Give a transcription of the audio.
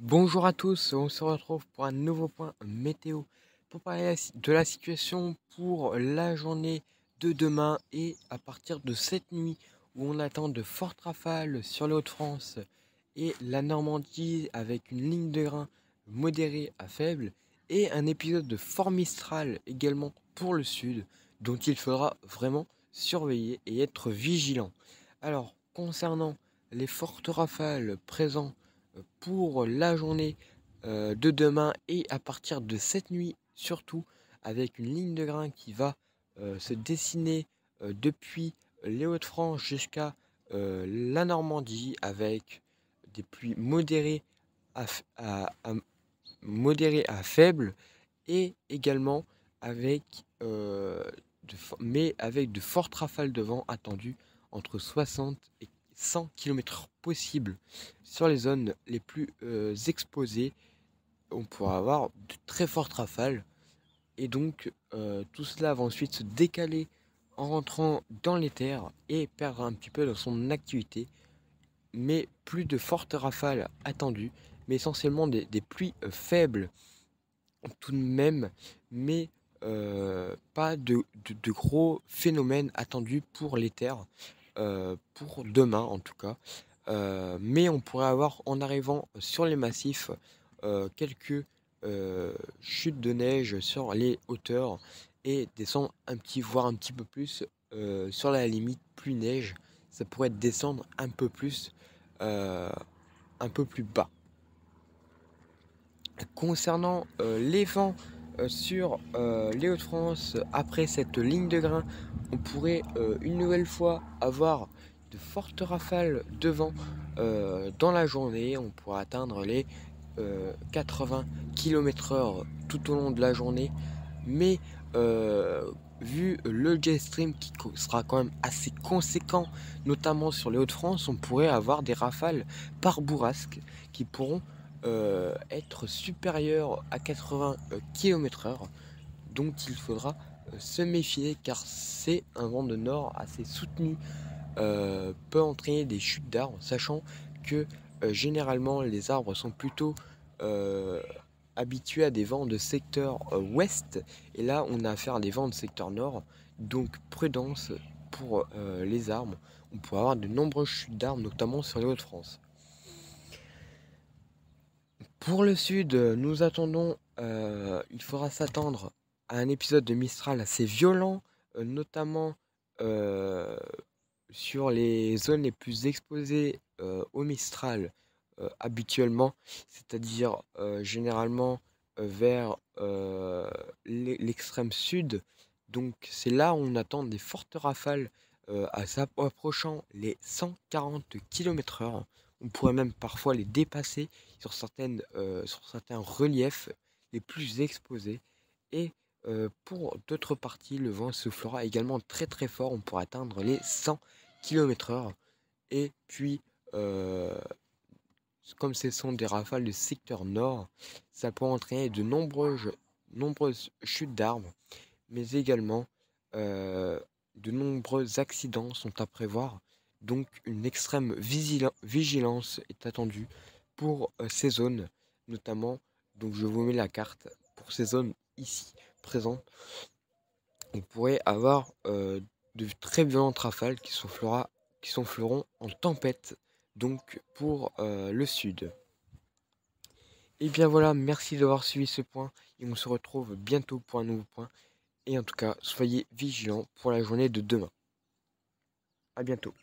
Bonjour à tous, on se retrouve pour un nouveau point météo pour parler de la situation pour la journée de demain et à partir de cette nuit où on attend de fortes rafales sur les Hauts-de-France et la Normandie avec une ligne de grain modérée à faible et un épisode de fort Mistral également pour le sud dont il faudra vraiment surveiller et être vigilant. Alors concernant les fortes rafales présentes pour la journée de demain et à partir de cette nuit surtout avec une ligne de grain qui va se dessiner depuis les Hauts-de-France jusqu'à la Normandie avec des pluies modérées à faibles et également avec, mais avec de fortes rafales de vent attendues entre 60 et 100 km/h possibles sur les zones les plus exposées. On pourra avoir de très fortes rafales et donc tout cela va ensuite se décaler en rentrant dans les terres et perdre un petit peu dans son activité, mais plus de fortes rafales attendues, mais essentiellement des pluies faibles tout de même, mais pas de gros phénomènes attendus pour les terres, pour demain en tout cas. Mais on pourrait avoir en arrivant sur les massifs quelques chutes de neige sur les hauteurs et descendre voire un petit peu plus sur la limite pluie neige. Ça pourrait descendre euh, un peu plus bas. Concernant les vents sur les Hauts-de-France, après cette ligne de grain, on pourrait une nouvelle fois avoir de fortes rafales de vent dans la journée. On pourrait atteindre les 80 km/h tout au long de la journée. Mais vu le jet stream qui sera quand même assez conséquent, notamment sur les Hauts-de-France, on pourrait avoir des rafales par bourrasque qui pourront être supérieures à 80 km/h, dont il faudra se méfier car c'est un vent de nord assez soutenu, peut entraîner des chutes d'arbres, sachant que généralement les arbres sont plutôt habitués à des vents de secteur ouest, et là on a affaire à des vents de secteur nord, donc prudence pour les arbres. On pourrait avoir de nombreuses chutes d'arbres, notamment sur les Hauts-de-France. Pour le sud, nous attendons, il faudra s'attendre à un épisode de Mistral assez violent, notamment sur les zones les plus exposées au Mistral habituellement, c'est-à-dire généralement vers l'extrême sud. Donc c'est là où on attend des fortes rafales approchant les 140 km/h. On pourrait même parfois les dépasser sur certains reliefs les plus exposés. Et pour d'autres parties, le vent soufflera également très très fort. On pourra atteindre les 100 km/h. Et puis, comme ce sont des rafales de secteur nord, ça peut entraîner de nombreuses chutes d'arbres, mais également de nombreux accidents sont à prévoir. Donc une extrême vigilance est attendue pour ces zones, notamment, donc je vous mets la carte pour ces zones ici présentes. On pourrait avoir de très violentes rafales qui souffleront en tempête, donc pour le sud. Et bien voilà, merci d'avoir suivi ce point et on se retrouve bientôt pour un nouveau point. Et en tout cas, soyez vigilants pour la journée de demain. À bientôt.